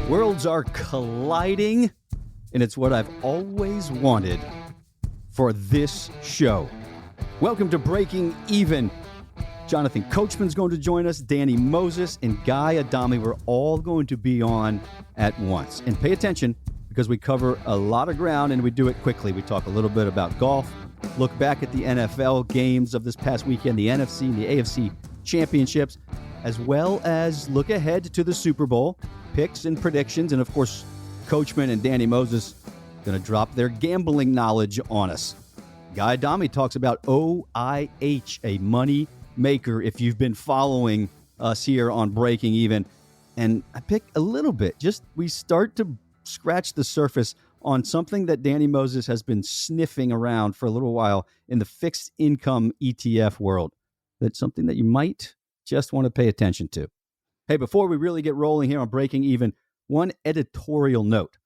Worlds are colliding, and it's what I've always wanted for this show. Welcome to Breaking Even. Jonathan Coachman's going to join us, Danny Moses, and Guy Adami. We're all going to be on at once. And pay attention, because we cover a lot of ground, and we do it quickly. We talk a little bit about golf, look back at the NFL games of this past weekend, the NFC and the AFC championships, as well as look ahead to the Super Bowl, picks and predictions, and of course, Coachman and Danny Moses going to drop their gambling knowledge on us. Guy Adami talks about OIH, a money maker, if you've been following us here on Breaking Even. And I pick a little bit, we start to scratch the surface on something that Danny Moses has been sniffing around for a little while in the fixed income ETF world. That's something that you might just want to pay attention to. Hey, before we really get rolling here on Breaking Even, one editorial note.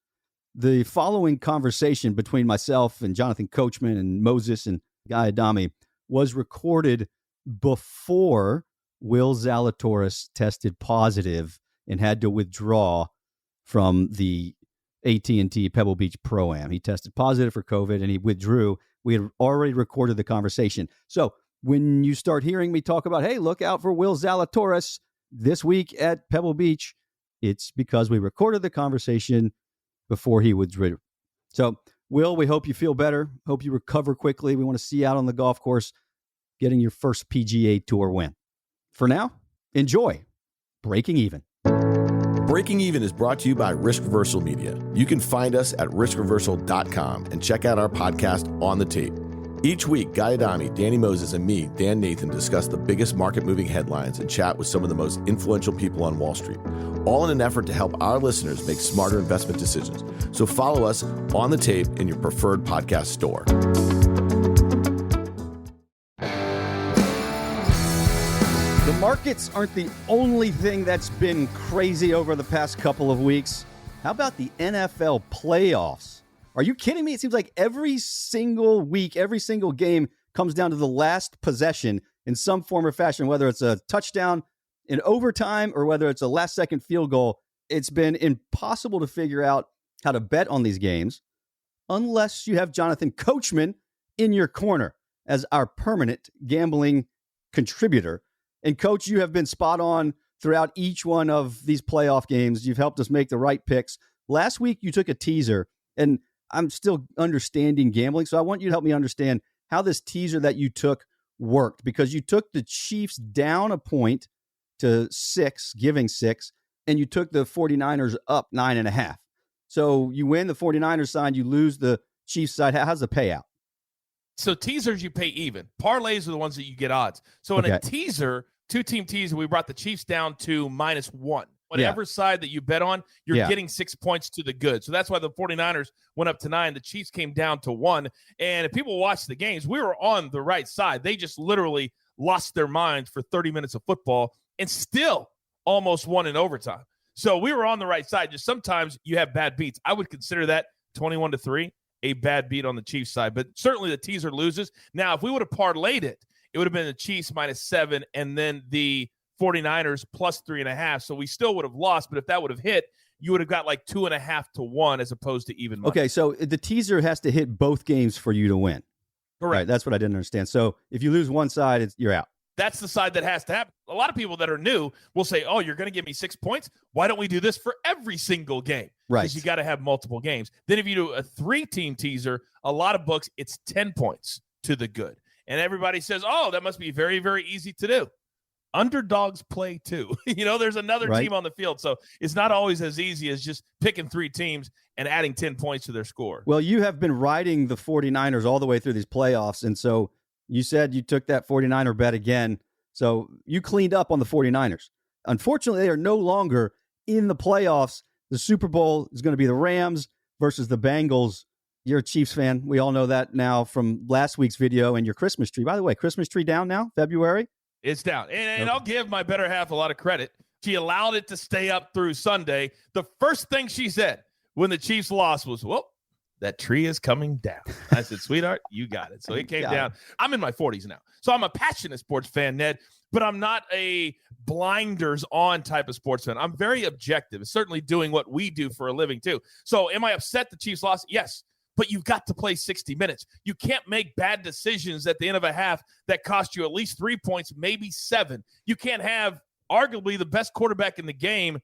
The following conversation between myself and Jonathan Coachman and Moses and Guy Adami was recorded before Will Zalatoris tested positive and had to withdraw from the AT&T Pebble Beach Pro-Am. He tested positive for COVID and he withdrew. We had already recorded the conversation. So when you start hearing me talk about, hey, look out for Will Zalatoris this week at Pebble Beach, it's because we recorded the conversation before he withdrew. So, Will, we hope you feel better. Hope you recover quickly. We want to see you out on the golf course getting your first PGA Tour win. For now, enjoy Breaking Even. Breaking Even is brought to you by Risk Reversal Media. You can find us at riskreversal.com and check out our podcast, On the Tape. Each week, Guy Adami, Danny Moses, and me, Dan Nathan, discuss the biggest market-moving headlines and chat with some of the most influential people on Wall Street, all in an effort to help our listeners make smarter investment decisions. So follow us On the Tape in your preferred podcast store. The markets aren't the only thing that's been crazy over the past couple of weeks. How about the NFL playoffs? Are you kidding me? It seems like every single week, every single game comes down to the last possession in some form or fashion, whether it's a touchdown in overtime or whether it's a last-second field goal. It's been impossible to figure out how to bet on these games unless you have Jonathan Coachman in your corner as our permanent gambling contributor. And, Coach, you have been spot on throughout each one of these playoff games. You've helped us make the right picks. Last week, you took a teaser, and I'm still understanding gambling, so I want you to help me understand how this teaser that you took worked, because you took the Chiefs down a point to 6, giving 6, and you took the 49ers up 9.5. So you win the 49ers side, you lose the Chiefs side. How's the payout? So teasers, you pay even. Parlays are the ones that you get odds. So in a teaser, two-team teaser, we brought the Chiefs down to -1. Whatever side that you bet on, you're getting 6 points to the good. So that's why the 49ers went up to 9. The Chiefs came down to 1. And if people watch the games, we were on the right side. They just literally lost their minds for 30 minutes of football and still almost won in overtime. So we were on the right side. Just sometimes you have bad beats. I would consider that 21-3 a bad beat on the Chiefs side. But certainly the teaser loses. Now, if we would have parlayed it, it would have been the Chiefs -7 and then the 49ers +3.5. So we still would have lost, but if that would have hit, you would have got like 2.5 to 1 as opposed to even money. Okay, so the teaser has to hit both games for you to win. Correct. Right, that's what I didn't understand. So if you lose one side, you're out. That's the side that has to happen. A lot of people that are new will say, oh, you're going to give me 6 points? Why don't we do this for every single game? Right. Because you got to have multiple games. Then if you do a 3-team teaser, a lot of books, it's 10 points to the good. And everybody says, oh, that must be very, very easy to do. Underdogs play too. There's another team on the field. So it's not always as easy as just picking 3 teams and adding 10 points to their score. Well, you have been riding the 49ers all the way through these playoffs. And so you said you took that 49er bet again. So you cleaned up on the 49ers. Unfortunately, they are no longer in the playoffs. The Super Bowl is going to be the Rams versus the Bengals. You're a Chiefs fan. We all know that now from last week's video and your Christmas tree. By the way, Christmas tree down now, February? It's down. And I'll give my better half a lot of credit. She allowed it to stay up through Sunday. The first thing she said when the Chiefs lost was, well, that tree is coming down. I said, sweetheart, you got it. So it came down. I'm in my 40s now. So I'm a passionate sports fan, Ned. but I'm not a blinders on type of sportsman. I'm very objective, certainly doing what we do for a living too. So am I upset the Chiefs lost? Yes, but you've got to play 60 minutes. You can't make bad decisions at the end of a half that cost you at least 3 points, maybe 7. You can't have arguably the best quarterback in the game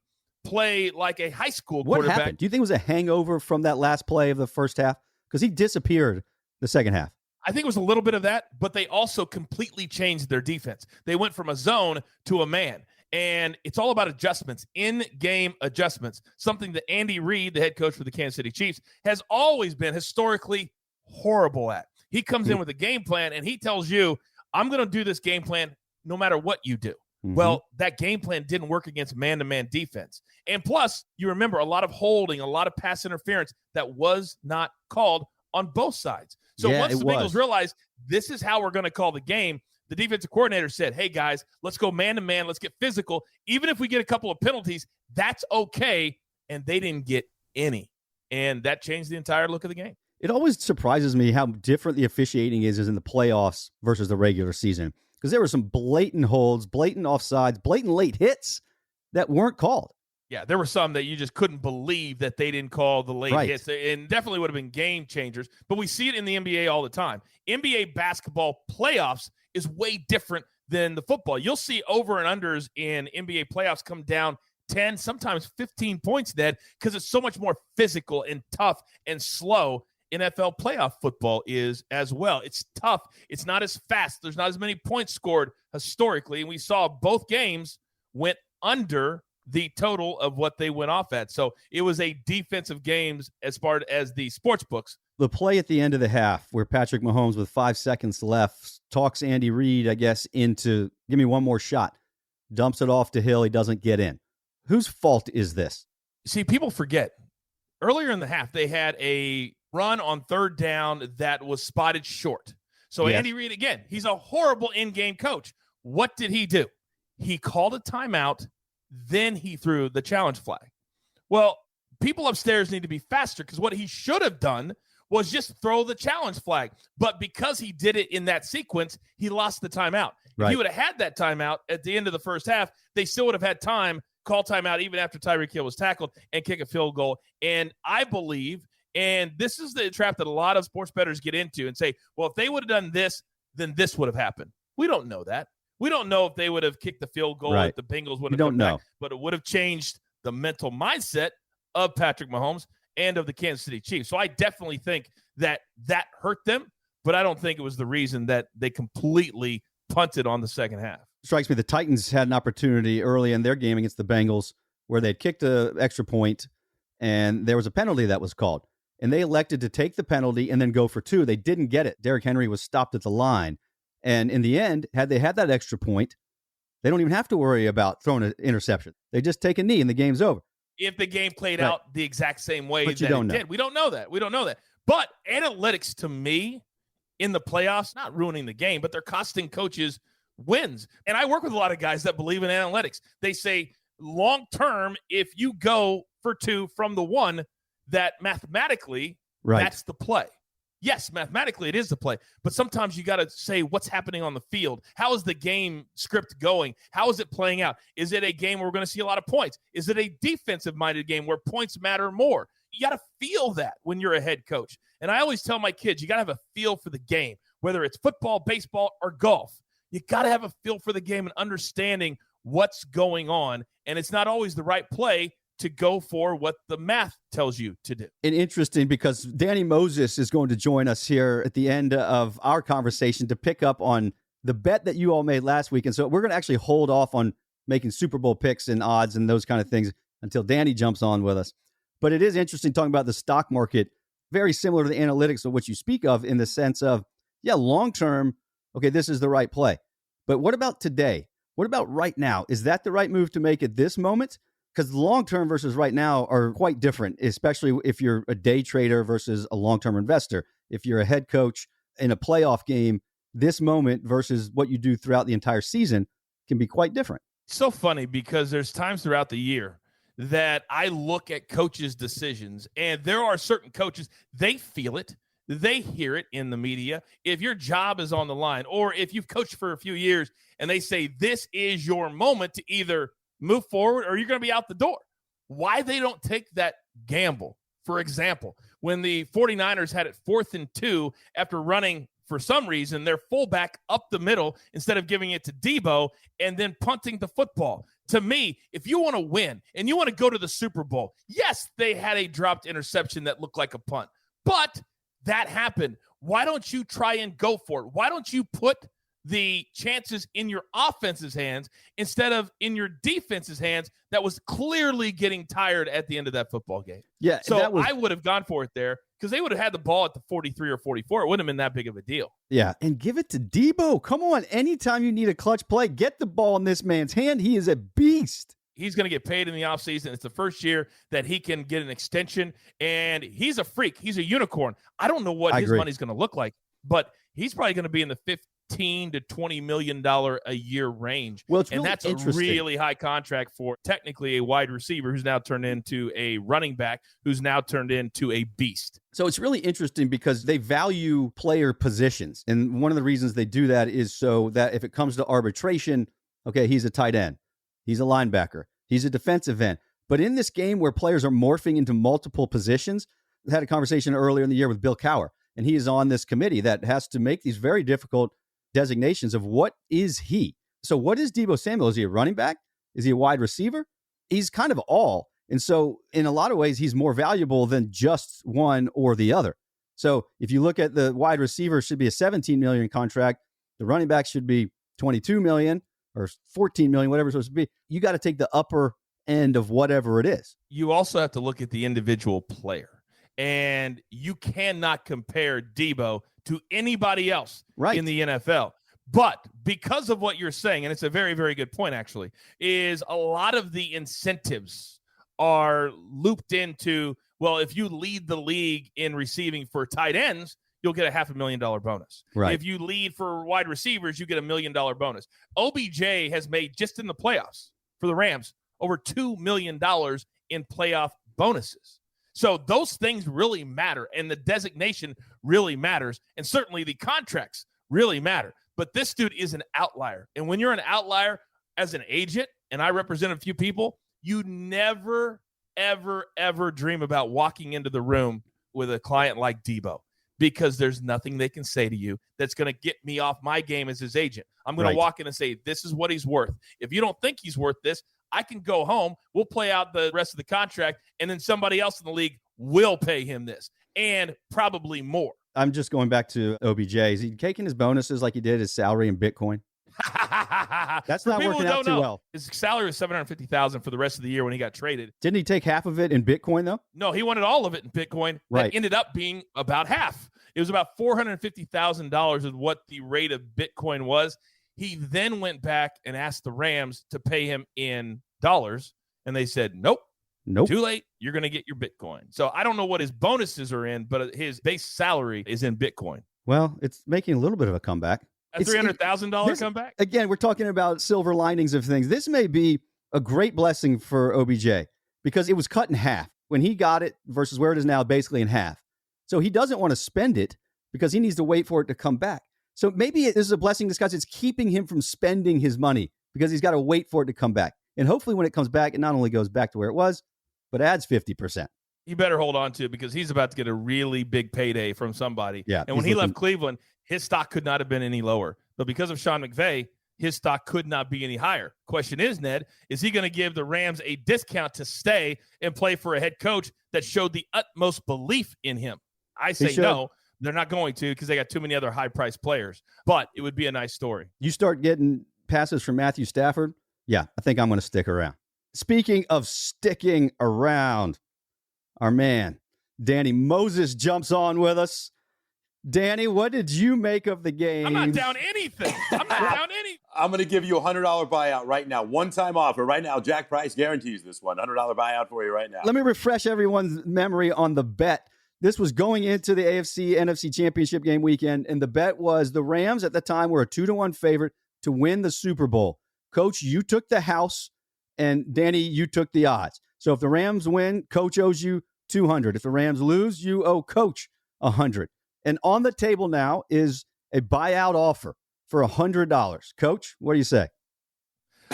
play like a high school quarterback. What happened? Do you think it was a hangover from that last play of the first half? Because he disappeared the second half. I think it was a little bit of that, but they also completely changed their defense. They went from a zone to a man, and it's all about adjustments, in-game adjustments, something that Andy Reid, the head coach for the Kansas City Chiefs, has always been historically horrible at. He comes in with a game plan, and he tells you, I'm going to do this game plan no matter what you do. Mm-hmm. Well, that game plan didn't work against man-to-man defense. And plus, you remember a lot of holding, a lot of pass interference that was not called on both sides. So once the Bengals realized this is how we're going to call the game, the defensive coordinator said, hey, guys, let's go man-to-man. Let's get physical. Even if we get a couple of penalties, that's okay. And they didn't get any. And that changed the entire look of the game. It always surprises me how different the officiating is in the playoffs versus the regular season. Because there were some blatant holds, blatant offsides, blatant late hits that weren't called. Yeah, there were some that you just couldn't believe that they didn't call the late hits, and definitely would have been game changers. But we see it in the NBA all the time. NBA basketball playoffs is way different than the football. You'll see over and unders in NBA playoffs come down 10, sometimes 15 points, Ned, because it's so much more physical and tough and slow. NFL playoff football is as well. It's tough. It's not as fast. There's not as many points scored historically. And we saw both games went under the total of what they went off at. So it was a defensive games as far as the sports books. The play at the end of the half where Patrick Mahomes with 5 seconds left talks Andy Reid, I guess, into give me one more shot, dumps it off to Hill. He doesn't get in. Whose fault is this? See, people forget. Earlier in the half, they had a run on third down that was spotted short. So yes. Andy Reid, again, he's a horrible in-game coach. What did he do? He called a timeout, then he threw the challenge flag. Well, people upstairs need to be faster because what he should have done was just throw the challenge flag. But because he did it in that sequence, he lost the timeout. Right. If he would have had that timeout at the end of the first half, they still would have had time, call timeout even after Tyreek Hill was tackled, and kick a field goal. And I believe, and this is the trap that a lot of sports bettors get into and say, well, if they would have done this, then this would have happened. We don't know that. We don't know if they would have kicked the field goal, if the Bengals would have come back, but it would have changed the mental mindset of Patrick Mahomes and of the Kansas City Chiefs. So I definitely think that hurt them, but I don't think it was the reason that they completely punted on the second half. Strikes me the Titans had an opportunity early in their game against the Bengals where they'd kicked an extra point and there was a penalty that was called. And they elected to take the penalty and then go for 2. They didn't get it. Derrick Henry was stopped at the line. And in the end, had they had that extra point, they don't even have to worry about throwing an interception. They just take a knee and the game's over. If the game played out the exact same way that it did. We don't know that. We don't know that. But analytics, to me, in the playoffs, not ruining the game, but they're costing coaches wins. And I work with a lot of guys that believe in analytics. They say long-term, if you go for 2 from the 1, that mathematically, that's the play. Yes, mathematically it is the play, but sometimes you got to say what's happening on the field. How is the game script going? How is it playing out? Is it a game where we're going to see a lot of points? Is it a defensive-minded game where points matter more? You got to feel that when you're a head coach. And I always tell my kids, you got to have a feel for the game, whether it's football, baseball, or golf. You got to have a feel for the game and understanding what's going on, and it's not always the right play to go for what the math tells you to do. And interesting because Danny Moses is going to join us here at the end of our conversation to pick up on the bet that you all made last week. And so we're going to actually hold off on making Super Bowl picks and odds and those kind of things until Danny jumps on with us. But it is interesting talking about the stock market, very similar to the analytics of what you speak of in the sense of, long-term, okay, this is the right play. But what about today? What about right now? Is that the right move to make at this moment? Because long-term versus right now are quite different, especially if you're a day trader versus a long-term investor. If you're a head coach in a playoff game, this moment versus what you do throughout the entire season can be quite different. So funny because there's times throughout the year that I look at coaches' decisions, and there are certain coaches, they feel it. they hear it in the media. If your job is on the line, or if you've coached for a few years and they say this is your moment to either move forward or you're going to be out the door. Why they don't take that gamble? For example, when the 49ers had it 4th and 2 after running, for some reason, their fullback up the middle instead of giving it to Debo and then punting the football. To me, if you want to win and you want to go to the Super Bowl, yes, they had a dropped interception that looked like a punt, but that happened. Why don't you try and go for it? Why don't you put the chances in your offense's hands instead of in your defense's hands that was clearly getting tired at the end of that football game? Yeah. So I would have gone for it there because they would have had the ball at the 43 or 44. It wouldn't have been that big of a deal. Yeah. And give it to Debo. Come on. Anytime you need a clutch play, get the ball in this man's hand. He is a beast. He's going to get paid in the offseason. It's the first year that he can get an extension, and he's a freak. He's a unicorn. I don't know what his money's going to look like, but he's probably going to be in the $15 to $20 million a year range. Well, and that's a really high contract for technically a wide receiver who's now turned into a running back, who's now turned into a beast. So it's really interesting because they value player positions. And one of the reasons they do that is so that if it comes to arbitration, okay, he's a tight end. He's a linebacker. He's a defensive end. But in this game where players are morphing into multiple positions, I had a conversation earlier in the year with Bill Cowher, and he is on this committee that has to make these very difficult designations of what is he. So what is Debo Samuel? Is he a running back? Is he a wide receiver? He's kind of all. And so in a lot of ways, he's more valuable than just one or the other. So if you look at the wide receiver, should be a $17 million contract. The running back should be $22 million. Or $14 million, whatever it's supposed to be. You got to take the upper end of whatever it is. You also have to look at the individual player. And you cannot compare Debo to anybody else in the NFL. But because of what you're saying, and it's a very, very good point, actually, is a lot of the incentives are looped into, well, if you lead the league in receiving for tight ends, you'll get a $500,000 bonus. Right. If you lead for wide receivers, you get $1 million bonus. OBJ has made, just in the playoffs for the Rams, over $2 million in playoff bonuses. So those things really matter, and the designation really matters, and certainly the contracts really matter. But this dude is an outlier. And when you're an outlier as an agent, and I represent a few people, you never, ever, ever dream about walking into the room with a client like Debo. Because there's nothing they can say to you that's going to get me off my game as his agent. I'm going to walk in and say, this is what he's worth. If you don't think he's worth this, I can go home. We'll play out the rest of the contract, and then somebody else in the league will pay him this, and probably more. I'm just going back to OBJ. Is he taking his bonuses like he did his salary in Bitcoin? That's not working out too well. His salary was $750,000 for the rest of the year when he got traded. Didn't he take half of it in Bitcoin, though? No, he wanted all of it in Bitcoin. Right. That ended up being about half. It was about $450,000 is what the rate of Bitcoin was. He then went back and asked the Rams to pay him in dollars, and they said, nope. Too late. You're going to get your Bitcoin. So I don't know what his bonuses are in, but his base salary is in Bitcoin. Well, it's making a little bit of a comeback. A $300,000 comeback? Again, we're talking about silver linings of things. This may be a great blessing for OBJ because it was cut in half. When he got it versus where it is now, basically in half. So he doesn't want to spend it because he needs to wait for it to come back. So maybe this is a blessing in disguise. It's keeping him from spending his money because he's got to wait for it to come back. And hopefully when it comes back, it not only goes back to where it was, but adds 50%. You better hold on to it because he's about to get a really big payday from somebody. Yeah, and when he left Cleveland, his stock could not have been any lower. But because of Sean McVay, his stock could not be any higher. Question is, Ned, is he going to give the Rams a discount to stay and play for a head coach that showed the utmost belief in him? I say no. They're not going to because they got too many other high-priced players. But it would be a nice story. You start getting passes from Matthew Stafford, yeah, I think I'm going to stick around. Speaking of sticking around, our man, Danny Moses jumps on with us. Danny, what did you make of the game? I'm not down anything. I'm going to give you a $100 buyout right now. One-time offer right now. Jack Price guarantees this one. $100 buyout for you right now. Let me refresh everyone's memory on the bet. This was going into the AFC-NFC Championship game weekend, and the bet was the Rams at the time were a 2-1 favorite to win the Super Bowl. Coach, you took the house, and Danny, you took the odds. So if the Rams win, Coach owes you $200. If the Rams lose, you owe Coach $100. And on the table now is a buyout offer for $100. Coach, what do you say?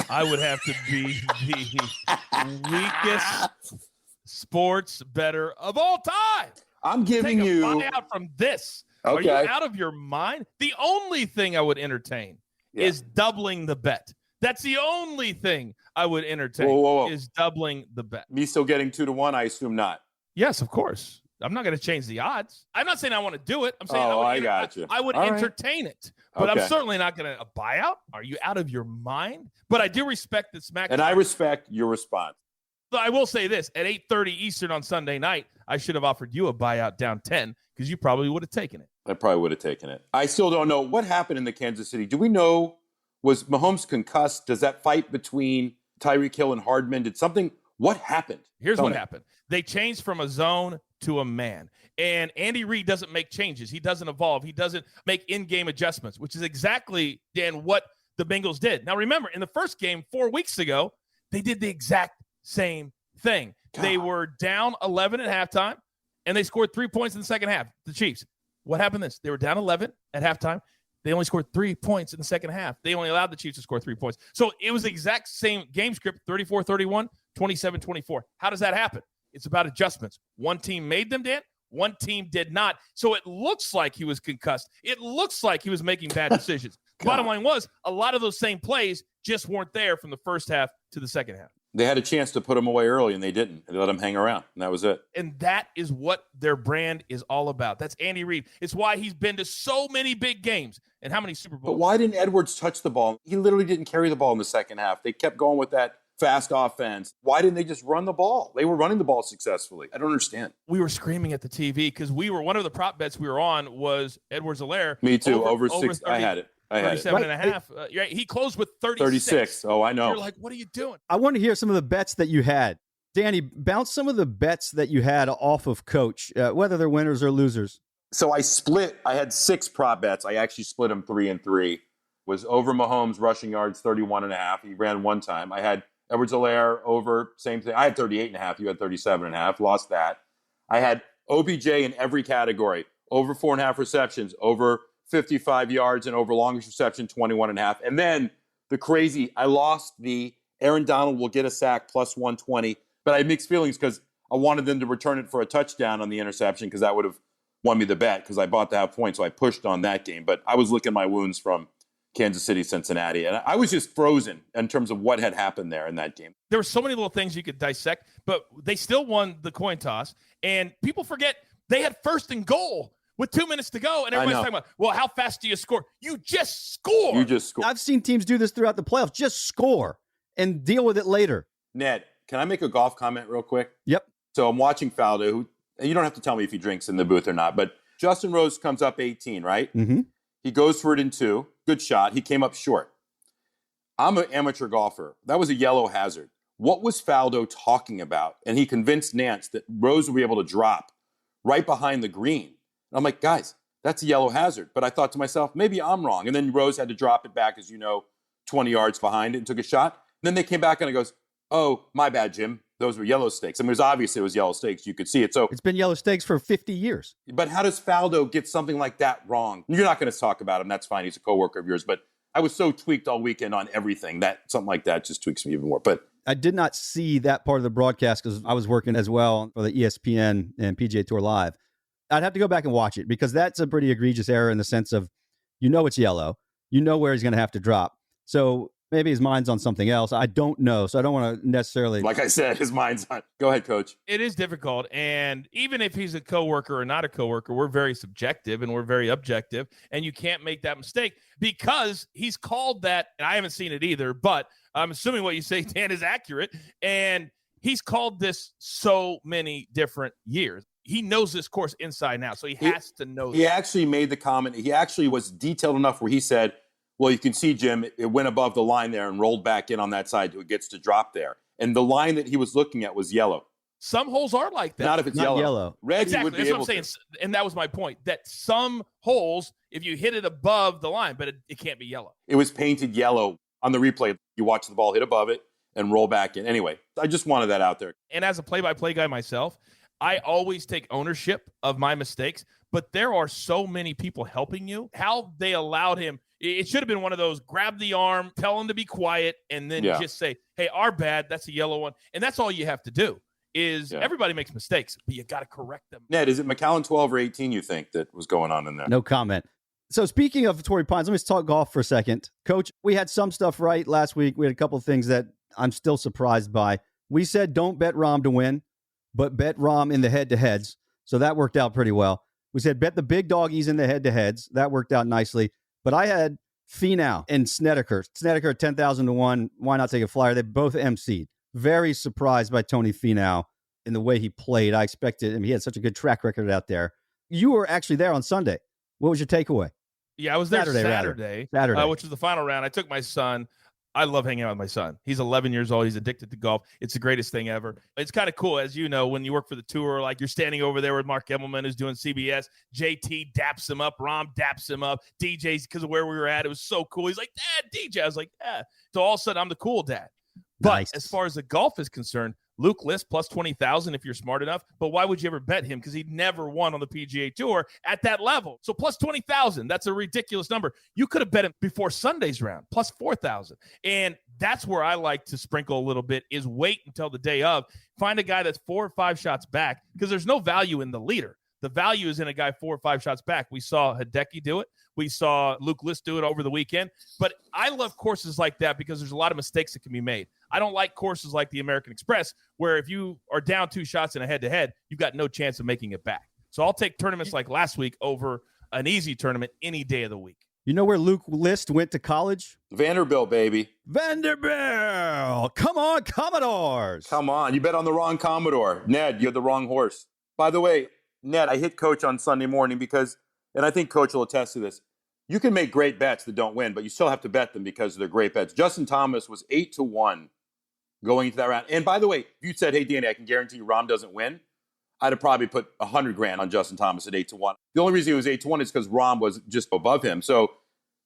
I would have to be the weakest sports bettor of all time. I'm giving you a buyout from this. Okay. Are you out of your mind? The only thing I would entertain is doubling the bet. That's the only thing I would entertain is doubling the bet. Me still getting 2-1? I assume not. Yes, of course. I'm not going to change the odds. I'm not saying I want to do it. I'm saying I would entertain it. But I'm certainly not going to buy out. Are you out of your mind? But I do respect the smack. And I respect your response. So I will say this. At 8:30 Eastern on Sunday night, I should have offered you a buyout down 10 because you probably would have taken it. I probably would have taken it. I still don't know what happened in the Kansas City. Do we know, was Mahomes concussed? Does that fight between Tyreek Hill and Hardman, what happened? Here's what happened. They changed from a zone to a man. And Andy Reid doesn't make changes. He doesn't evolve. He doesn't make in-game adjustments, which is exactly, Dan, what the Bengals did. Now, remember, in the first game 4 weeks ago, they did the exact same thing. God. They were down 11 at halftime, and they scored 3 points in the second half, the Chiefs. What happened this? They were down 11 at halftime. They only scored 3 points in the second half. They only allowed the Chiefs to score 3 points. So it was the exact same game script, 34-31, 27-24. How does that happen? It's about adjustments. One team made them, Dan. One team did not. So it looks like he was concussed. It looks like he was making bad decisions. Bottom line was, a lot of those same plays just weren't there from the first half to the second half. They had a chance to put him away early, and they didn't. They let him hang around, and that was it. And that is what their brand is all about. That's Andy Reid. It's why he's been to so many big games and how many Super Bowls. But why didn't Edwards touch the ball? He literally didn't carry the ball in the second half. They kept going with that fast offense. Why didn't they just run the ball? They were running the ball successfully. I don't understand. We were screaming at the TV because one of the prop bets we were on was Edwards Alary. Me too. Over 6. 30, I had it. 37 and a half. He closed with 36. Oh, I know. You're like, what are you doing? I want to hear some of the bets that you had. Danny, bounce some of the bets that you had off of Coach, whether they're winners or losers. So I had 6 prop bets. I actually split them 3 and 3. Was over Mahomes rushing yards 31.5. He ran one time. I had Edwards Alaire over, same thing. I had 38.5. You had 37.5. Lost that. I had OBJ in every category. Over 4.5 receptions. Over 55 yards and over longest reception, 21.5. And then I lost the Aaron Donald will get a sack plus 120. But I had mixed feelings because I wanted them to return it for a touchdown on the interception because that would have won me the bet because I bought the half point. So I pushed on that game. But I was licking my wounds from Kansas City, Cincinnati. And I was just frozen in terms of what had happened there in that game. There were so many little things you could dissect, but they still won the coin toss. And people forget they had first and goal with 2 minutes to go. And everybody's talking about, well, how fast do you score? You just score. I've seen teams do this throughout the playoffs. Just score and deal with it later. Ned, can I make a golf comment real quick? Yep. So I'm watching Faldo, who, you don't have to tell me if he drinks in the booth or not, but Justin Rose comes up 18, right? Mm-hmm. He goes for it in 2. Good shot. He came up short. I'm an amateur golfer. That was a yellow hazard. What was Faldo talking about? And he convinced Nance that Rose would be able to drop right behind the green. And I'm like, guys, that's a yellow hazard. But I thought to myself, maybe I'm wrong. And then Rose had to drop it back, as you know, 20 yards behind it and took a shot. And then they came back and it goes, oh, my bad, Jim. Those were yellow stakes. I mean, it was yellow stakes. You could see it. So it's been yellow stakes for 50 years. But how does Faldo get something like that wrong? You're not going to talk about him. That's fine. He's a coworker of yours. But I was so tweaked all weekend on everything that something like that just tweaks me even more. But I did not see that part of the broadcast because I was working as well for the ESPN and PGA Tour Live. I'd have to go back and watch it because that's a pretty egregious error in the sense of, it's yellow. You know where he's going to have to drop. So maybe his mind's on something else. I don't know. So I don't want to necessarily. Like I said, his mind's on. Go ahead, Coach. It is difficult. And even if he's a coworker or not a coworker, we're very subjective and we're very objective. And you can't make that mistake because he's called that. And I haven't seen it either, but I'm assuming what you say, Dan, is accurate. And he's called this so many different years. He knows this course inside now. So he has to know. He actually made the comment. He actually was detailed enough where he said, well, you can see, Jim, it went above the line there and rolled back in on that side so it gets to drop there. And the line that he was looking at was yellow. Some holes are like that. Not if it's yellow. Red, exactly. he would be That's able what I'm saying. And that was my point, that some holes, if you hit it above the line, but it can't be yellow. It was painted yellow on the replay. You watch the ball hit above it and roll back in. Anyway, I just wanted that out there. And as a play-by-play guy myself, I always take ownership of my mistakes, but there are so many people helping you. How they allowed him, it should have been one of those, grab the arm, tell him to be quiet, and then just say, hey, our bad, that's a yellow one. And that's all you have to do is everybody makes mistakes, but you got to correct them. Ned, is it McAllen 12 or 18 you think that was going on in there? No comment. So speaking of Torrey Pines, let me talk golf for a second. Coach, we had some stuff right last week. We had a couple of things that I'm still surprised by. We said don't bet Rahm to win, but bet Rahm in the head-to-heads. So that worked out pretty well. We said bet the big doggies in the head-to-heads. That worked out nicely. But I had Finau and Snedeker. Snedeker at 10,000 to 1. Why not take a flyer? They both emceed. Very surprised by Tony Finau in the way he played. I expected him. He had such a good track record out there. You were actually there on Sunday. What was your takeaway? Yeah, I was there Saturday, which was the final round. I took my son. I love hanging out with my son. He's 11 years old. He's addicted to golf. It's the greatest thing ever. It's kind of cool, as you know, when you work for the tour, like you're standing over there with Mark Emmelman, who's doing CBS. JT daps him up. Rahm daps him up. DJ's, because of where we were at, it was so cool. He's like, Dad, DJ. I was like, yeah. So all of a sudden, I'm the cool dad. But as far as the golf is concerned, Luke List plus 20,000 if you're smart enough. But why would you ever bet him? Because he never won on the PGA Tour at that level. So plus 20,000, that's a ridiculous number. You could have bet him before Sunday's round, plus 4,000. And that's where I like to sprinkle a little bit, is wait until the day of. Find a guy that's 4 or 5 shots back, because there's no value in the leader. The value is in a guy 4 or 5 shots back. We saw Hideki do it. We saw Luke List do it over the weekend. But I love courses like that because there's a lot of mistakes that can be made. I don't like courses like the American Express, where if you are down 2 shots in a head-to-head, you've got no chance of making it back. So I'll take tournaments like last week over an easy tournament any day of the week. You know where Luke List went to college? Vanderbilt, baby. Vanderbilt! Come on, Commodores! Come on. You bet on the wrong Commodore. Ned, you had the wrong horse. By the way, Ned, I hit Coach on Sunday morning because, and I think Coach will attest to this, you can make great bets that don't win, but you still have to bet them because they're great bets. Justin Thomas was 8-1 going into that round. And by the way, if you said, hey, Danny, I can guarantee you Rahm doesn't win, I'd have probably put $100,000 on Justin Thomas at 8-1. The only reason he was 8-1 is because Rahm was just above him. So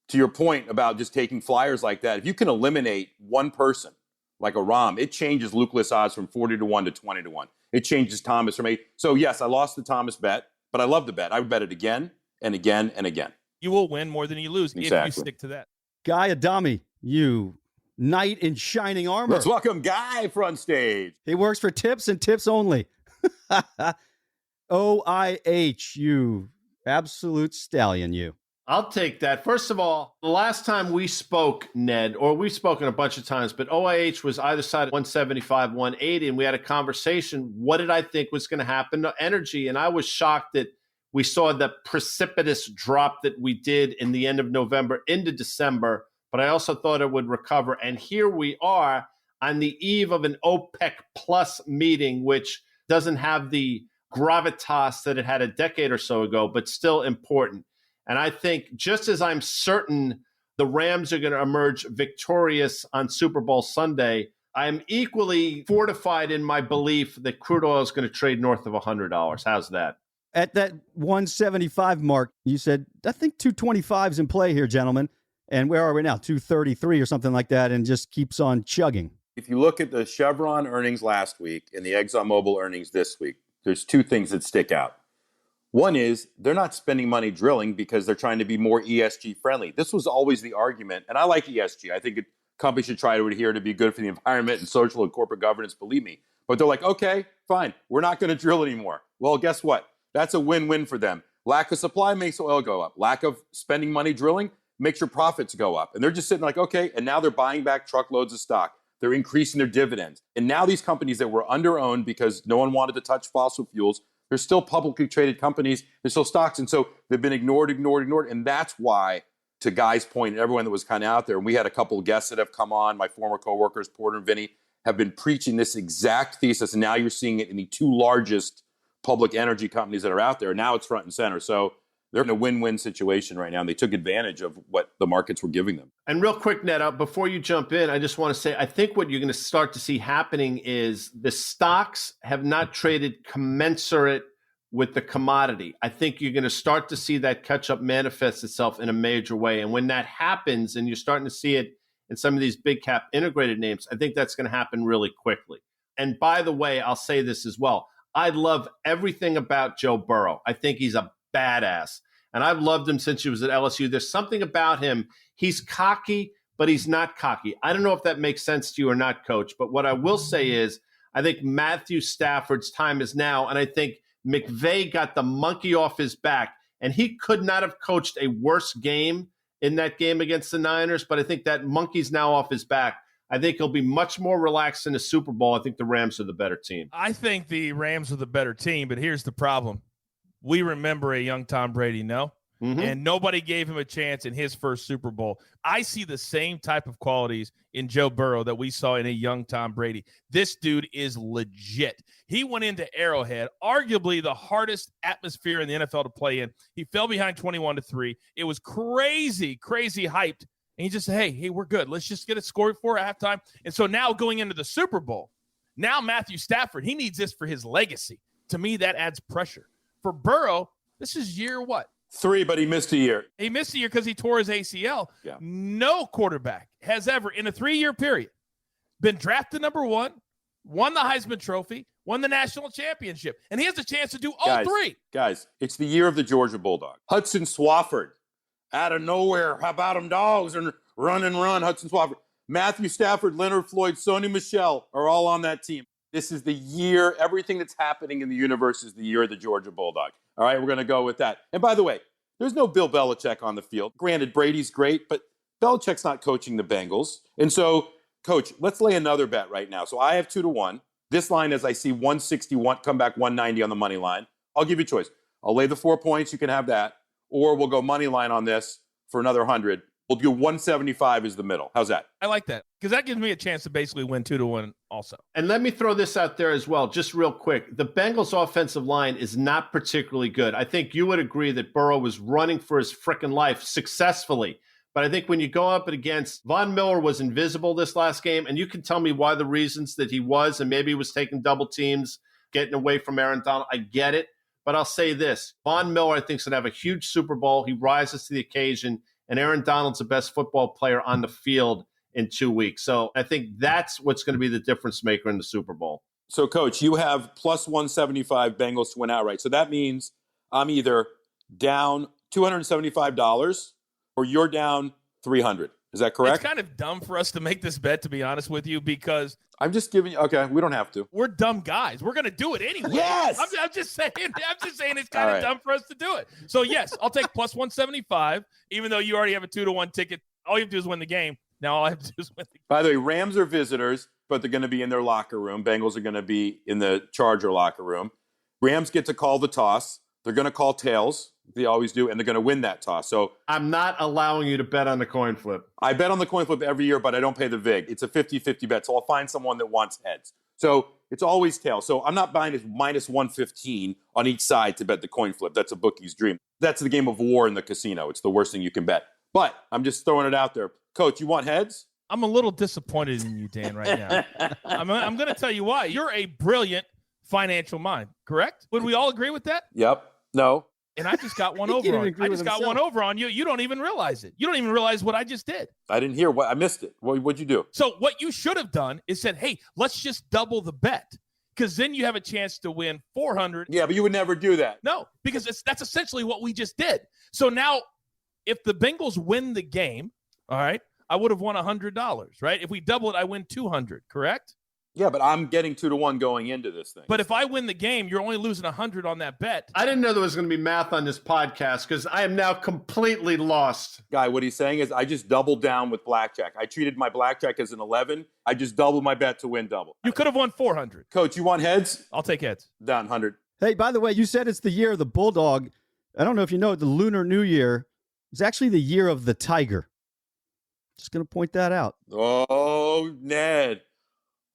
to your point about just taking flyers like that, if you can eliminate one person like a Rahm, it changes Luke List odds from 40-1 to 20-1. It changes Thomas from 8. So yes, I lost the Thomas bet, but I love the bet. I would bet it again and again and again. You will win more than you lose if you stick to that. Guy Adami, you knight in shining armor. Let's welcome Guy front stage. He works for tips and tips only. OIH, you absolute stallion, you. I'll take that. First of all, the last time we spoke, Ned, or we've spoken a bunch of times, but OIH was either side of 175, 180, and we had a conversation. What did I think was going to happen to energy? And I was shocked that we saw the precipitous drop that we did in the end of November into December, but I also thought it would recover. And here we are on the eve of an OPEC Plus meeting, which doesn't have the gravitas that it had a decade or so ago, but still important. And I think just as I'm certain the Rams are going to emerge victorious on Super Bowl Sunday, I am equally fortified in my belief that crude oil is going to trade north of $100. How's that? At that 175 mark, you said, I think 225 is in play here, gentlemen. And where are we now? 233 or something like that, and just keeps on chugging. If you look at the Chevron earnings last week and the ExxonMobil earnings this week, there's 2 things that stick out. One is they're not spending money drilling because they're trying to be more ESG friendly. This was always the argument, and I like ESG. I think companies should try to adhere to be good for the environment and social and corporate governance, believe me. But they're like, okay, fine, we're not going to drill anymore. Well, guess what? That's a win-win for them. Lack of supply makes oil go up. Lack of spending money drilling makes your profits go up. And they're just sitting like, okay, and now they're buying back truckloads of stock. They're increasing their dividends. And now these companies that were under-owned because no one wanted to touch fossil fuels, they're still publicly traded companies. They're still stocks. And so they've been ignored. And that's why, to Guy's point, and everyone that was kind of out there, and we had a couple of guests that have come on, my former coworkers, Porter and Vinny, have been preaching this exact thesis. And now you're seeing it in the 2 largest public energy companies that are out there. Now it's front and center. So they're in a win-win situation right now. And they took advantage of what the markets were giving them. And real quick, Ned, before you jump in, I just want to say, I think what you're going to start to see happening is the stocks have not traded commensurate with the commodity. I think you're going to start to see that catch-up manifest itself in a major way. And when that happens, and you're starting to see it in some of these big cap integrated names, I think that's going to happen really quickly. And by the way, I'll say this as well. I love everything about Joe Burrow. I think he's a badass. And I've loved him since he was at LSU. There's something about him. He's cocky, but he's not cocky. I don't know if that makes sense to you or not, Coach. But what I will say is I think Matthew Stafford's time is now. And I think McVay got the monkey off his back. And he could not have coached a worse game in that game against the Niners. But I think that monkey's now off his back. I think he'll be much more relaxed in the Super Bowl. I think the Rams are the better team. I think the Rams are the better team, but here's the problem. We remember a young Tom Brady, no? Mm-hmm. And nobody gave him a chance in his first Super Bowl. I see the same type of qualities in Joe Burrow that we saw in a young Tom Brady. This dude is legit. He went into Arrowhead, arguably the hardest atmosphere in the NFL to play in. He fell behind 21-3. It was crazy hyped. And he just said, hey, we're good. Let's just get it scored for at halftime. And so now going into the Super Bowl, now Matthew Stafford, he needs this for his legacy. To me, that adds pressure. For Burrow, this is year what? 3, but he missed a year. He missed a year because he tore his ACL. Yeah. No quarterback has ever, in a 3-year period, been drafted number 1, won the Heisman Trophy, won the national championship. And he has a chance to do all 3. Guys, it's the year of the Georgia Bulldog. Hudson Swafford. Out of nowhere, how about them dogs? And run, Hudson Swafford. Matthew Stafford, Leonard Floyd, Sony Michel are all on that team. This is the year, everything that's happening in the universe is the year of the Georgia Bulldog. All right, we're going to go with that. And by the way, there's no Bill Belichick on the field. Granted, Brady's great, but Belichick's not coaching the Bengals. And so, Coach, let's lay another bet right now. So I have 2-1. This line, as I see, 161, come back 190 on the money line. I'll give you a choice. I'll lay the 4 points. You can have that. Or we'll go money line on this for another 100. We'll do 175 as the middle. How's that? I like that because that gives me a chance to basically win 2-1 also. And let me throw this out there as well, just real quick. The Bengals offensive line is not particularly good. I think you would agree that Burrow was running for his frickin' life successfully. But I think when you go up against Von Miller was invisible this last game, and you can tell me why the reasons that he was, and maybe he was taking double teams, getting away from Aaron Donald. I get it. But I'll say this. Von Miller, I think, is going to have a huge Super Bowl. He rises to the occasion. And Aaron Donald's the best football player on the field in 2 weeks. So I think that's what's going to be the difference maker in the Super Bowl. So, Coach, you have plus 175 Bengals to win outright. So that means I'm either down $275 or you're down $300. Is that correct? It's kind of dumb for us to make this bet, to be honest with you, because I'm just giving you. Okay, we don't have to. We're dumb guys. We're going to do it anyway. Yes. I'm just saying it's kind of dumb for us to do it. So yes, I'll take plus 175, even though you already have a 2-1 ticket. All you have to do is win the game. Now all I have to do is win the game. By the way, Rams are visitors, but they're going to be in their locker room. Bengals are going to be in the Charger locker room. Rams get to call the toss. They're going to call tails. They always do, and they're going to win that toss. So I'm not allowing you to bet on the coin flip. I bet on the coin flip every year, but I don't pay the VIG. It's a 50-50 bet, so I'll find someone that wants heads. So it's always tails. So I'm not buying it minus 115 on each side to bet the coin flip. That's a bookie's dream. That's the game of war in the casino. It's the worst thing you can bet. But I'm just throwing it out there. Coach, you want heads? I'm a little disappointed in you, Dan, right now. I'm going to tell you why. You're a brilliant financial mind, correct? Would we all agree with that? Yep. No. And I just got one over on you. I just got one over on you. You don't even realize it. You don't even realize what I just did. I didn't hear what I missed it. What'd you do? So what you should have done is said, hey, let's just double the bet. Because then you have a chance to win 400. Yeah, but you would never do that. No, because that's essentially what we just did. So now if the Bengals win the game, all right, I would have won $100, right? If we double it, I win 200, correct? Yeah, but I'm getting 2-1 going into this thing. But if I win the game, you're only losing 100 on that bet. I didn't know there was going to be math on this podcast because I am now completely lost. Guy, what he's saying is I just doubled down with blackjack. I treated my blackjack as an 11. I just doubled my bet to win double. You could have won 400. Coach, you want heads? I'll take heads. Down 100. Hey, by the way, you said it's the year of the Bulldog. I don't know if you know, the Lunar New Year is actually the year of the Tiger. Just going to point that out. Oh, Ned.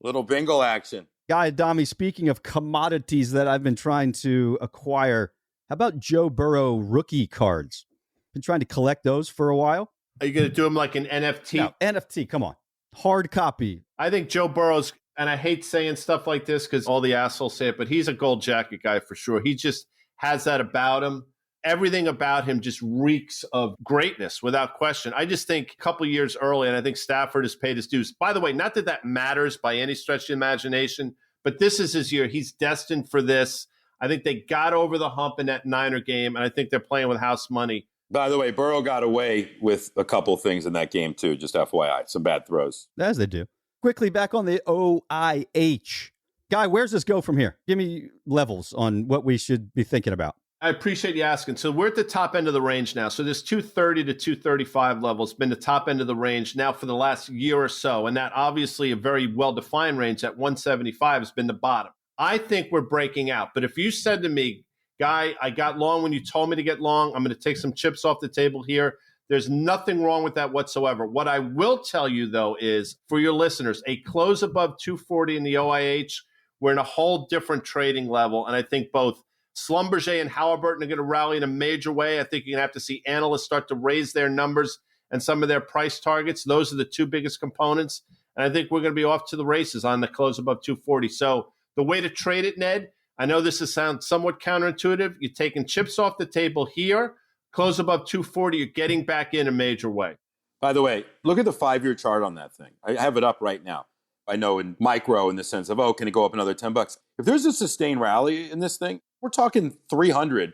Little bingo action. Guy Adami, speaking of commodities that I've been trying to acquire, how about Joe Burrow rookie cards? Been trying to collect those for a while. Are you going to do them like an NFT? No, NFT, come on. Hard copy. I think Joe Burrow's, and I hate saying stuff like this because all the assholes say it, but he's a gold jacket guy for sure. He just has that about him. Everything about him just reeks of greatness without question. I just think a couple years early, and I think Stafford has paid his dues. By the way, not that that matters by any stretch of the imagination, but this is his year. He's destined for this. I think they got over the hump in that Niner game, and I think they're playing with house money. By the way, Burrow got away with a couple of things in that game, too, just FYI. Some bad throws. As they do. Quickly, back on the OIH. Guy, where's this go from here? Give me levels on what we should be thinking about. I appreciate you asking. So we're at the top end of the range now. So this 230 to 235 level has been the top end of the range now for the last year or so. And that obviously a very well-defined range at 175 has been the bottom. I think we're breaking out. But if you said to me, Guy, I got long when you told me to get long, I'm going to take some chips off the table here. There's nothing wrong with that whatsoever. What I will tell you, though, is for your listeners, a close above 240 in the OIH, we're in a whole different trading level. And I think both Schlumberger and Halliburton are going to rally in a major way. I think you're going to have to see analysts start to raise their numbers and some of their price targets. Those are the two biggest components. And I think we're going to be off to the races on the close above 240. So the way to trade it, Ned, I know this sounds somewhat counterintuitive. You're taking chips off the table here, close above 240, you're getting back in a major way. By the way, look at the 5-year chart on that thing. I have it up right now. I know in micro in the sense of, can it go up another $10? If there's a sustained rally in this thing, we're talking 300,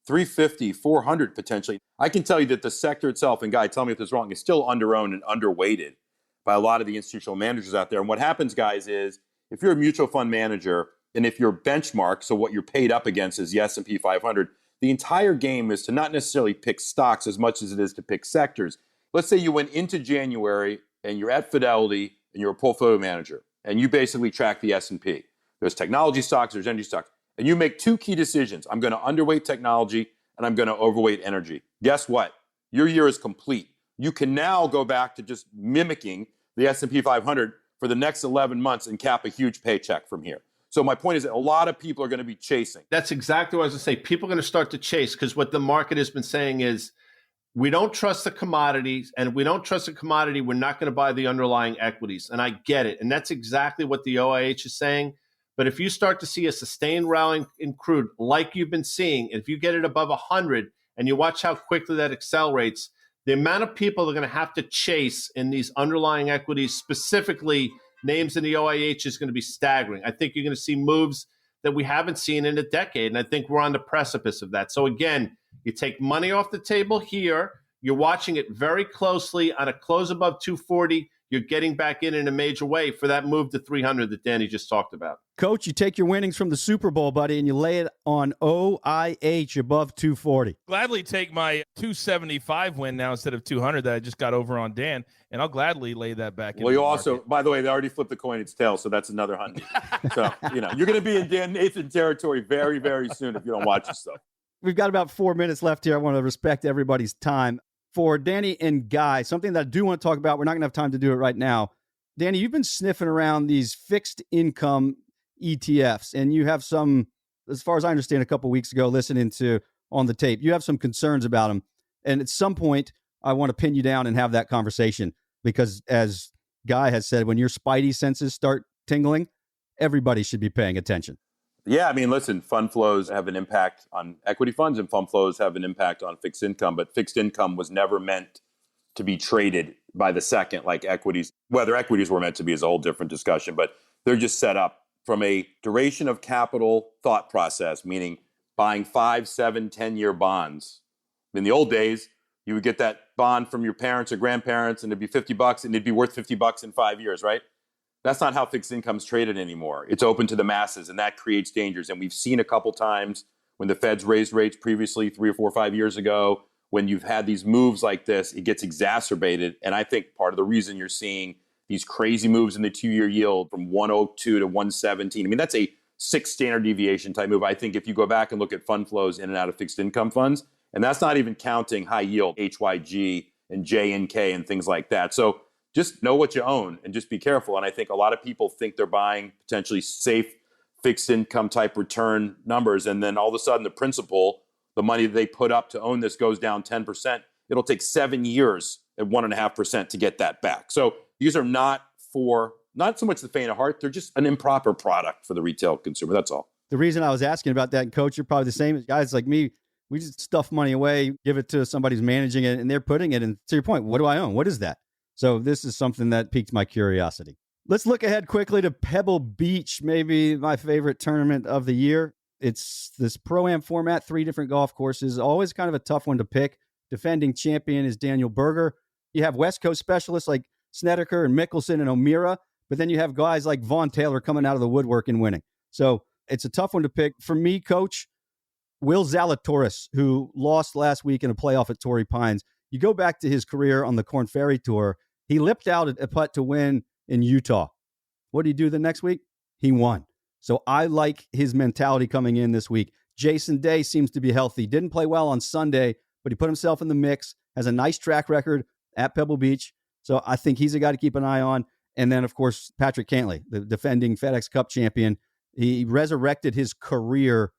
350, 400 potentially. I can tell you that the sector itself, and Guy, tell me if this is wrong, is still underowned and underweighted by a lot of the institutional managers out there. And what happens, guys, is if you're a mutual fund manager and if your benchmark, so what you're paid up against is the S&P 500, the entire game is to not necessarily pick stocks as much as it is to pick sectors. Let's say you went into January and you're at Fidelity and you're a portfolio manager and you basically track the S&P. There's technology stocks, there's energy stocks, and you make two key decisions. I'm going to underweight technology and I'm going to overweight energy. Guess what? Your year is complete. You can now go back to just mimicking the S&P 500 for the next 11 months and cap a huge paycheck from here. So my point is that a lot of people are going to be chasing. That's exactly what I was going to say. People are going to start to chase because what the market has been saying is we don't trust the commodities, and if we don't trust the commodity, we're not going to buy the underlying equities. And I get it. And that's exactly what the OIH is saying. But if you start to see a sustained rally in crude like you've been seeing, if you get it above 100 and you watch how quickly that accelerates, the amount of people are going to have to chase in these underlying equities, specifically names in the OIH, is going to be staggering. I think you're going to see moves that we haven't seen in a decade, and I think we're on the precipice of that. So again, you take money off the table here. You're watching it very closely on a close above 240. You're getting back in a major way for that move to 300 that Danny just talked about. Coach, you take your winnings from the Super Bowl, buddy, and you lay it on OIH above 240. Gladly take my 275 win now instead of 200 that I just got over on Dan, and I'll gladly lay that back in. Well, you also, by the way, they already flipped the coin its tail, so that's another 100. So, you're going to be in Dan Nathan territory very, very soon if you don't watch this stuff. We've got about 4 minutes left here. I want to respect everybody's time. For Danny and Guy, something that I do want to talk about, we're not going to have time to do it right now. Danny, you've been sniffing around these fixed income ETFs, and you have some, as far as I understand, a couple weeks ago, listening to On the Tape, you have some concerns about them. And at some point, I want to pin you down and have that conversation because, as Guy has said, when your spidey senses start tingling, everybody should be paying attention. Yeah, I mean, listen, fund flows have an impact on equity funds and fund flows have an impact on fixed income, but fixed income was never meant to be traded by the second like equities. Whether equities were meant to be is a whole different discussion, but they're just set up from a duration of capital thought process, meaning buying 5, 7, 10-year bonds. In the old days, you would get that bond from your parents or grandparents and it'd be $50 and it'd be worth $50 in 5 years, right? That's not how fixed income is traded anymore. It's open to the masses, and that creates dangers. And we've seen a couple times when the Feds raised rates previously 3 or 4 or 5 years ago, when you've had these moves like this, it gets exacerbated. And I think part of the reason you're seeing these crazy moves in the 2-year yield from 102 to 117, I mean, that's a 6 standard deviation type move. I think if you go back and look at fund flows in and out of fixed income funds, and that's not even counting high yield, HYG and JNK and things like that. So just know what you own and just be careful. And I think a lot of people think they're buying potentially safe fixed income type return numbers. And then all of a sudden the principal, the money that they put up to own this goes down 10%. It'll take 7 years at 1.5% to get that back. So these are not so much the faint of heart. They're just an improper product for the retail consumer. That's all. The reason I was asking about that, Coach, you're probably the same as guys like me. We just stuff money away, give it to somebody who's managing it, and they're putting it. And to your point, what do I own? What is that? So this is something that piqued my curiosity. Let's look ahead quickly to Pebble Beach, maybe my favorite tournament of the year. It's this Pro-Am format, 3 different golf courses, always kind of a tough one to pick. Defending champion is Daniel Berger. You have West Coast specialists like Snedeker and Mickelson and O'Meara, but then you have guys like Vaughn Taylor coming out of the woodwork and winning. So it's a tough one to pick. For me, Coach, Will Zalatoris, who lost last week in a playoff at Torrey Pines, you go back to his career on the Korn Ferry Tour, he lipped out a putt to win in Utah. What did he do the next week? He won. So I like his mentality coming in this week. Jason Day seems to be healthy. Didn't play well on Sunday, but he put himself in the mix, has a nice track record at Pebble Beach. So I think he's a guy to keep an eye on. And then, of course, Patrick Cantley, the defending FedEx Cup champion. He resurrected his career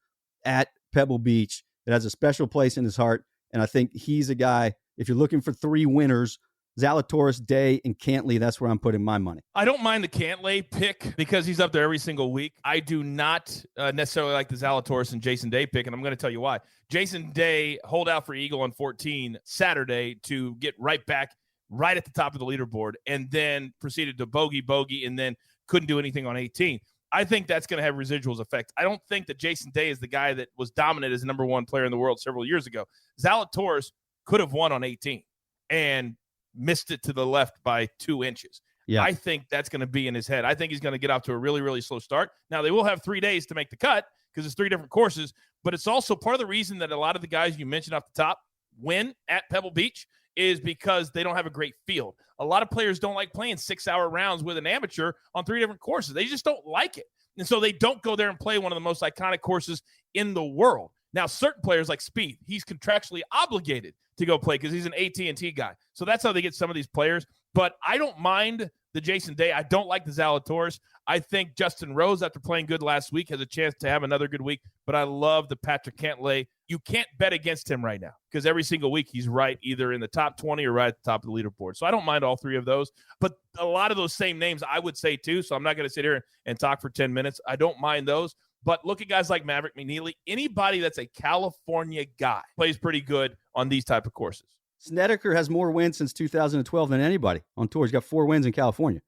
at Pebble Beach. It has a special place in his heart. And I think he's a guy, if you're looking for 3 winners, Zalatoris, Day, and Cantley, that's where I'm putting my money. I don't mind the Cantley pick because he's up there every single week. I do not necessarily like the Zalatoris and Jason Day pick, and I'm going to tell you why. Jason Day holed out for Eagle on 14 Saturday to get right back right at the top of the leaderboard and then proceeded to bogey, and then couldn't do anything on 18. I think that's going to have residuals effect. I don't think that Jason Day is the guy that was dominant as the number 1 player in the world several years ago. Zalatoris could have won on 18 and missed it to the left by 2 inches. Yeah. I think that's going to be in his head. I think he's going to get off to a really, really slow start. Now, they will have 3 days to make the cut because it's 3 different courses, but it's also part of the reason that a lot of the guys you mentioned off the top win at Pebble Beach is because they don't have a great field. A lot of players don't like playing 6-hour rounds with an amateur on 3 different courses. They just don't like it. And so they don't go there and play one of the most iconic courses in the world. Now, certain players like Spieth, he's contractually obligated to go play because he's an AT&T guy. So that's how they get some of these players. But I don't mind the Jason Day. I don't like the Zalatoris. I think Justin Rose, after playing good last week, has a chance to have another good week. But I love the Patrick Cantley. You can't bet against him right now because every single week he's right either in the top 20 or right at the top of the leaderboard. So I don't mind all 3 of those. But a lot of those same names I would say too. So I'm not going to sit here and talk for 10 minutes. I don't mind those. But look at guys like Maverick McNeely. Anybody that's a California guy plays pretty good on these type of courses. Snedeker has more wins since 2012 than anybody on tour. He's got 4 wins in California.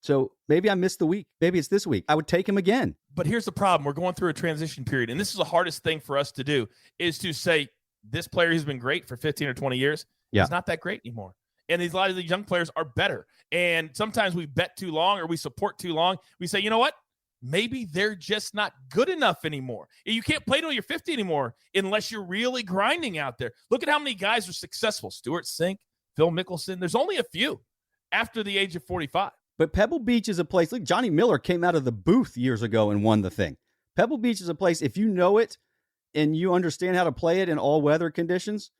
So maybe I missed the week. Maybe it's this week. I would take him again. But here's the problem. We're going through a transition period, and this is the hardest thing for us to do, is to say this player who's been great for 15 or 20 years is not that great anymore. And a lot of these young players are better. And sometimes we bet too long or we support too long. We say, you know what? Maybe they're just not good enough anymore. You can't play till you're 50 anymore unless you're really grinding out there. Look at how many guys are successful. Stuart Sink, Phil Mickelson. There's only a few after the age of 45. But Pebble Beach is a place, look, Johnny Miller came out of the booth years ago and won the thing. Pebble Beach is a place, if you know it and you understand how to play it in all weather conditions,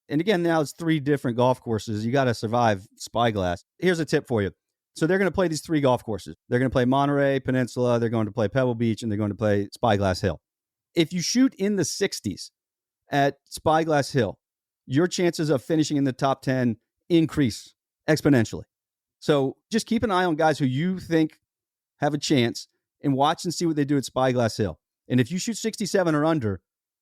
and again, now it's 3 different golf courses. You got to survive Spyglass. Here's a tip for you. So they're going to play these 3 golf courses. They're going to play Monterey Peninsula, they're going to play Pebble Beach, and they're going to play Spyglass Hill. If you shoot in the 60s at Spyglass Hill, your chances of finishing in the top 10 increase exponentially. So just keep an eye on guys who you think have a chance and watch and see what they do at Spyglass Hill. And if you shoot 67 or under,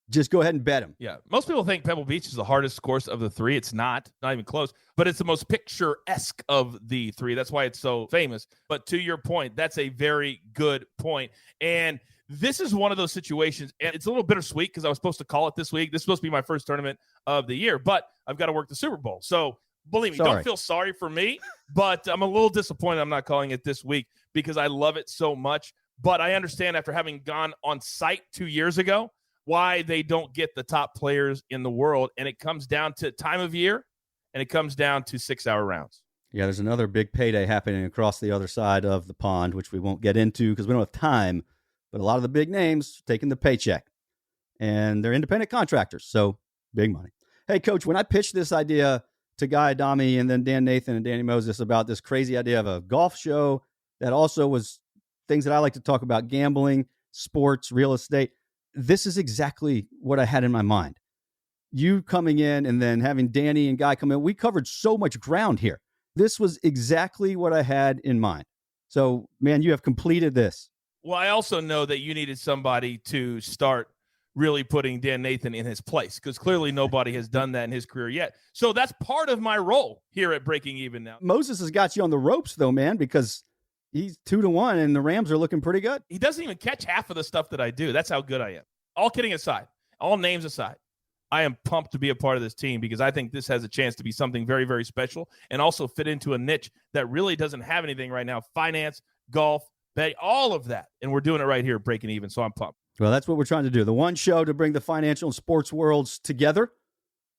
just go ahead and bet them. Yeah. Most people think Pebble Beach is the hardest course of the 3. It's not even close, but it's the most picturesque of the 3. That's why it's so famous. But to your point, that's a very good point. And this is one of those situations, and it's a little bittersweet because I was supposed to call it this week. This is supposed to be my first tournament of the year, but I've got to work the Super Bowl. So believe me, don't feel sorry for me, but I'm a little disappointed I'm not calling it this week because I love it so much. But I understand after having gone on site 2 years ago, why they don't get the top players in the world. And it comes down to time of year, and it comes down to 6-hour rounds. Yeah, there's another big payday happening across the other side of the pond, which we won't get into because we don't have time. But a lot of the big names taking the paycheck, and they're independent contractors, so big money. Hey, Coach, when I pitched this idea to Guy Adami and then Dan Nathan and Danny Moses about this crazy idea of a golf show that also was things that I like to talk about, gambling, sports, real estate, this is exactly what I had in my mind. You coming in and then having Danny and Guy come in, we covered so much ground here. This was exactly what I had in mind. So, man, you have completed this. Well, I also know that you needed somebody to start really putting Dan Nathan in his place because clearly nobody has done that in his career yet. So that's part of my role here at Breaking Even now. Moses has got you on the ropes, though, man, because he's 2-1 and the Rams are looking pretty good. He doesn't even catch half of the stuff that I do. That's how good I am. all kidding aside, all names aside, I am pumped to be a part of this team because I think this has a chance to be something very, very special and also fit into a niche that really doesn't have anything right now. Finance, golf, bet, all of that. And we're doing it right here, breaking even. So I'm pumped. Well, that's what we're trying to do. The one show to bring the financial and sports worlds together.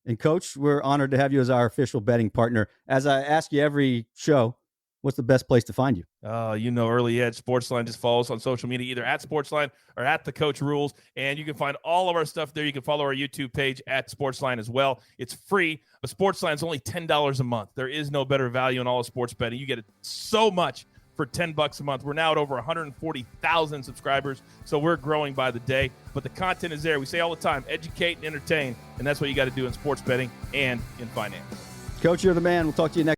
And, Coach, we're honored to have you as our official betting partner. As I ask you every show, what's the best place to find you? Early Edge Sportsline. Just follow us on social media, either at Sportsline or at The Coach Rules. And you can find all of our stuff there. You can follow our YouTube page at Sportsline as well. It's free. But Sportsline is only $10 a month. There is no better value in all of sports betting. You get so much for $10 a month. We're now at over 140,000 subscribers, so we're growing by the day. But the content is there. We say all the time, educate and entertain, and that's what you got to do in sports betting and in finance. Coach, you're the man. We'll talk to you next.